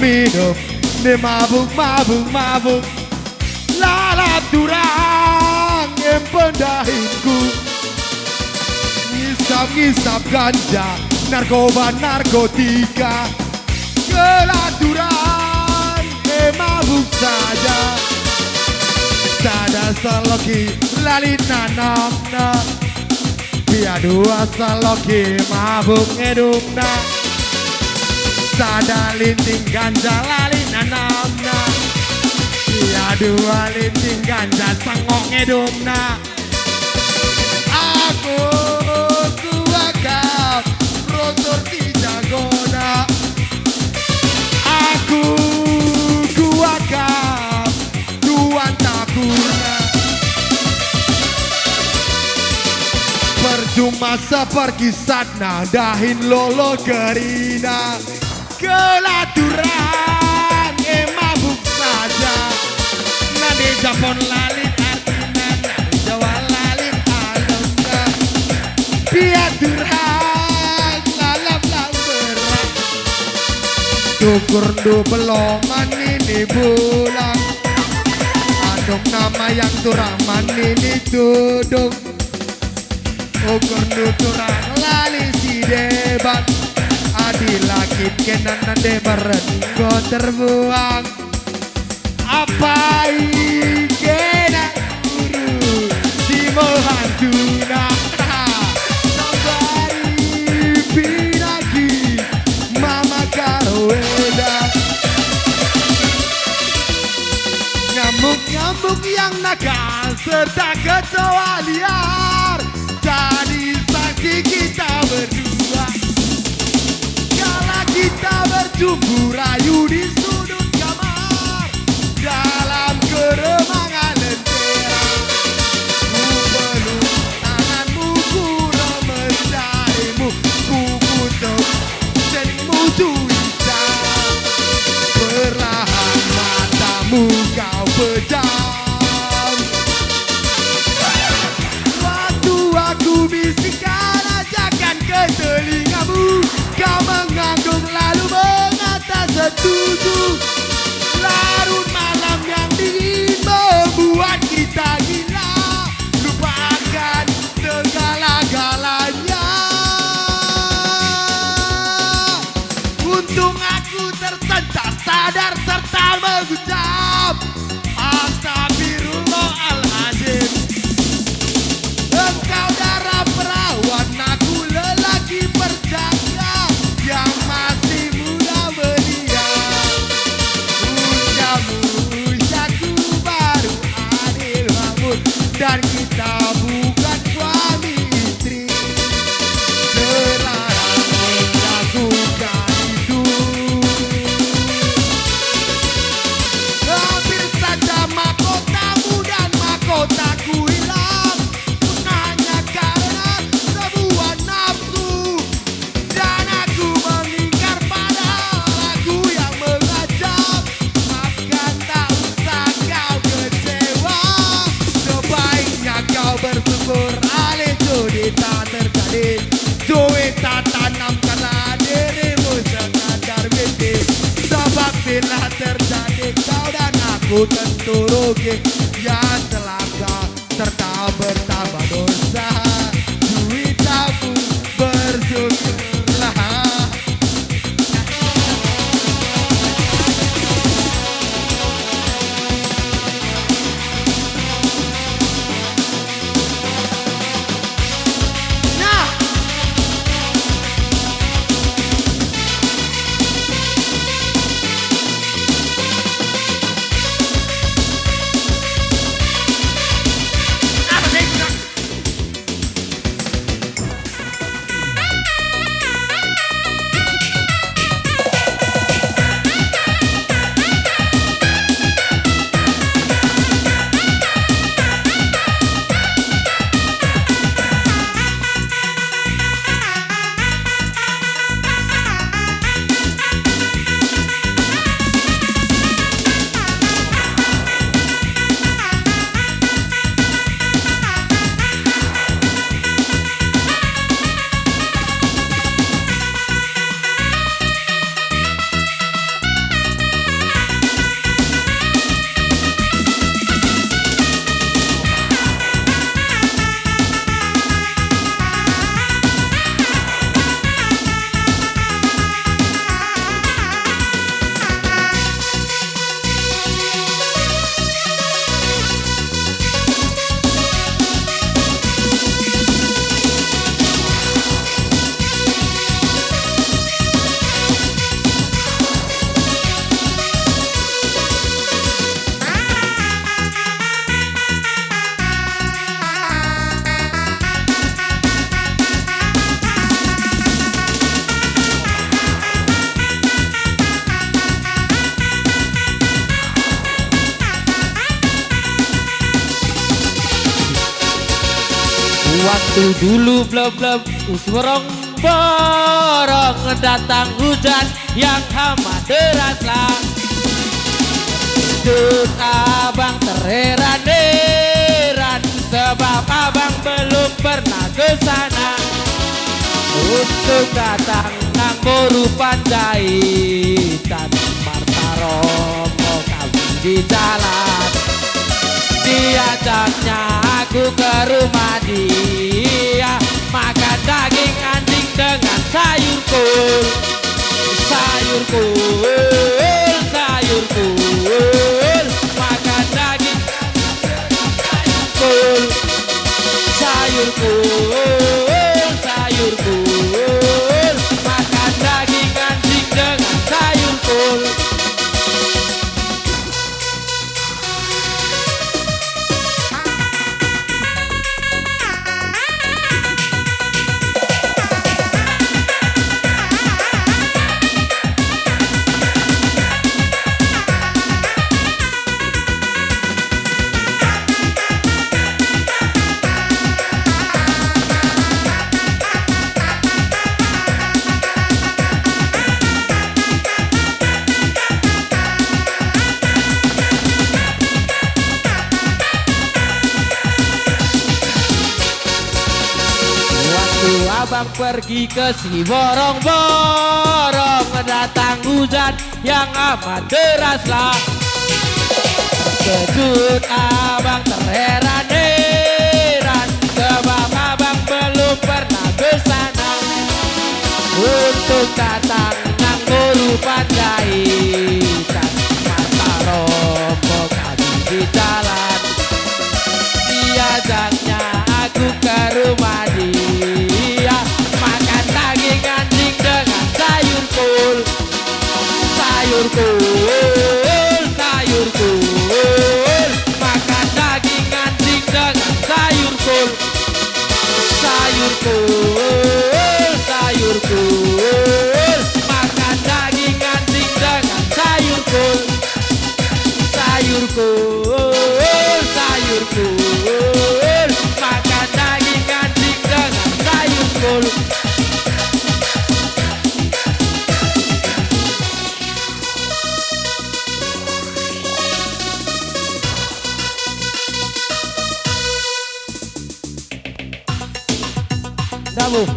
minum ne mabuk lalap durang empendahinku ngisap ganja narkotika kelaturan mabuk saja sada saloki lali nanamna Pia dua saloki mabuk ngedumna sada linting ganja lali nanamna Pia dua linting ganja sangok ngedumna aku kuakap rosor di jagona aku kuakap tuan takuna percuma seperti satna dahin lolo gerina kelaturan mabuk saja nade Japon lalit artina nade Jawa lalit alamna piaturan lalap berat tukur du beloman ini bulan adong nama yang turaman ini tudung ukur du turang lali si debat adilakit kenan nade merengo terbuang apa kena guru si mohantuna sabari pinagi mama karoeda nyamuk yang nakal serta kecoa liar jadi saksi kita berdua kala kita berjumpa rayu di sudut kamar dalam keremangan lentera ku peluk tanganmu ku remes jarimu ku putuk jeningmu cuita perlahan matamu kau pejam waktu aku bisikan ajakan ke telingamu kau mengangguk lalu mengata setuju larut malam yang dingin membuat kita gila lupakan segala-galanya untung aku tersentak sadar serta mengucap astagfirullahaladzim engkau darah perawan aku lelaki perjaka yang masih muda belia usiaku baru adil bangun dan kita bukan suami istri terlarang melakukan itu hampir saja mahkotamu dan mahkotaku hilang hanya karena sebuah nafsu dan aku mengingkar pada lagu yang mengajak maafkan tak usah kau kecewa sebaiknya kau bersyukur alih judi tak terjadi duit tak tanamkanlah dirimu sekadar mimpi sebab bila terjadi kau dan aku tentu rugi ya celaka serta bertambah dosa duit aku bersyukurlah nah apa sih Waktu dulu bleb-bleb usworong borong datang hujan yang amat deraslah. Dut abang terheran-heran sebab abang belum pernah ke sana untuk datang nang boru panjaitan Marta Romo kawin di jalan. Diajaknya aku ke rumah dia makan daging anjing dengan sayur kol. Sayur kol, sayur kol, makan daging sayur kol. Sayur kol, sayur kol, makan daging anjing dengan sayur kol. Abang pergi ke si borong-borong datang hujan yang amat deraslah. Terkejut abang terheran-heran sebab abang belum pernah ke sana untuk datang nang boru panjaitan Marta Romo kawin di jalan. Diajaknya aku ke rumah dia makan daging anjing dengan sayur kol. Sayur kol, sayur kol, makan daging anjing dengan sayur kol. Sayur kol, sayur kol, makan daging anjing dengan sayur kol. Sayur kol, sayur kol, makan daging anjing dengan sayur kol. Dabu.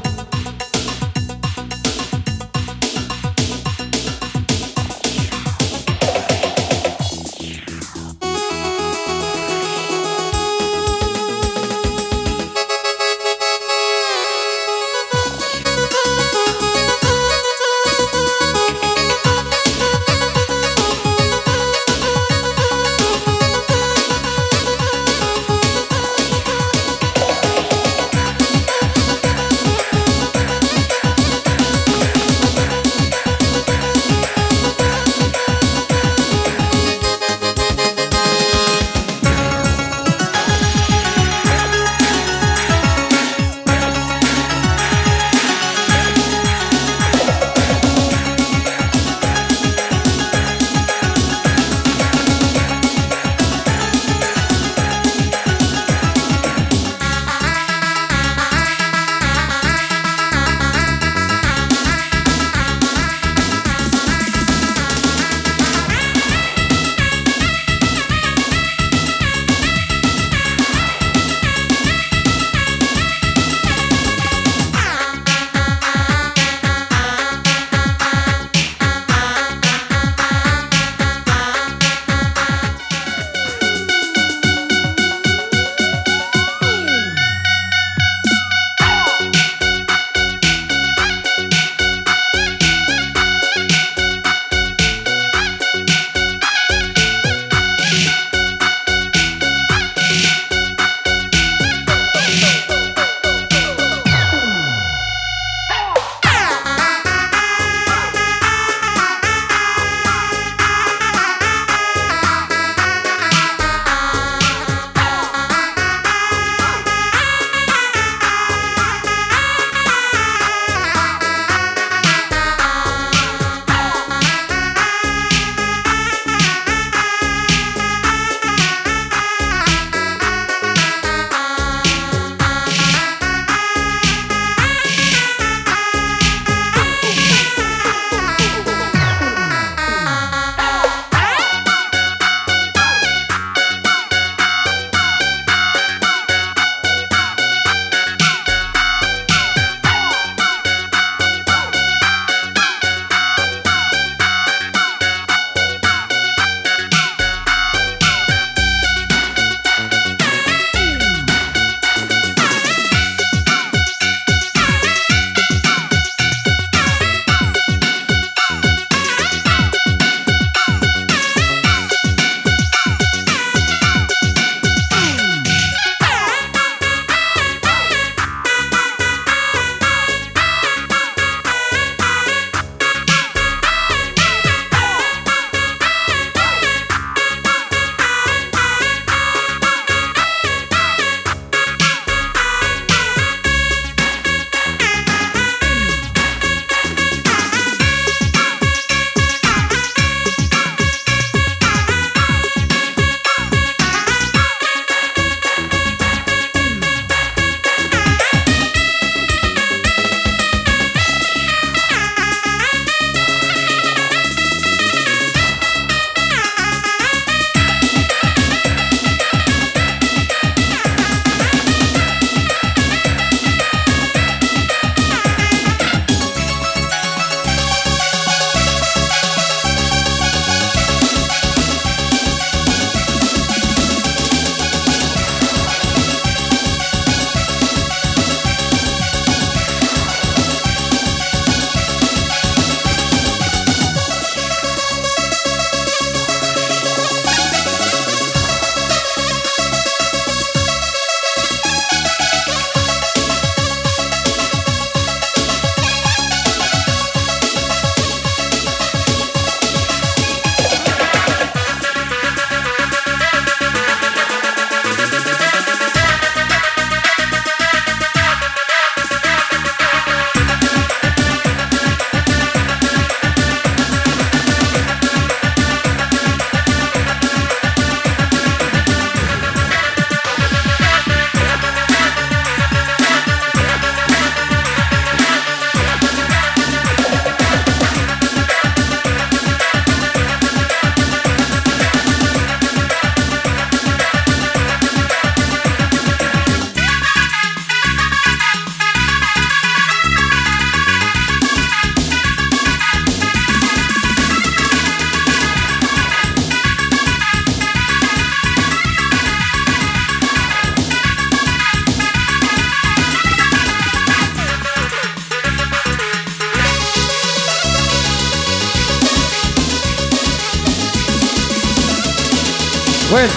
Wait.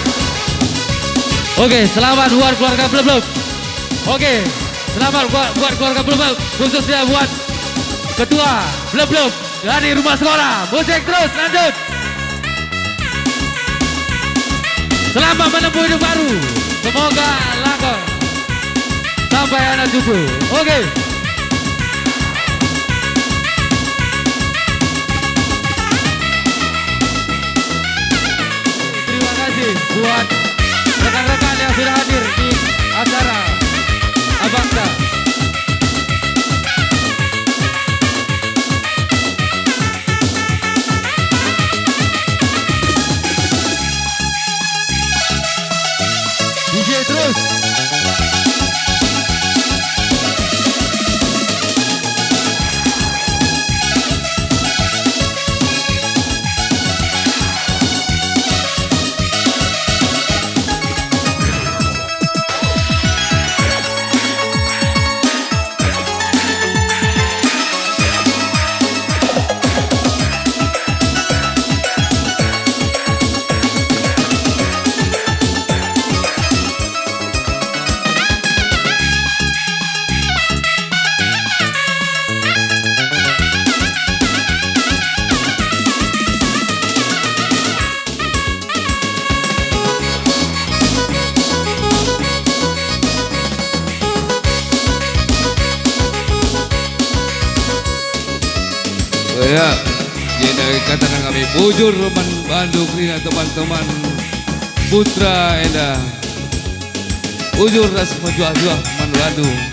Oke, selamat buat keluarga Blub-Blub. Oke, selamat buat keluarga Blub-Blub. Khususnya buat ketua Blub-Blub dari rumah sekolah. Musik terus, lanjut. Selamat menempuh hidup baru. Semoga langgeng sampai anak cucu. Oke. Terima kasih buat rekan-rekan yang sudah hadir di acara Abangsa. DJ terus. Ya, jadi katakan kami bujur Roman Bandung Rina teman-teman Putra Enda bujur ras menjual-jual Bandung.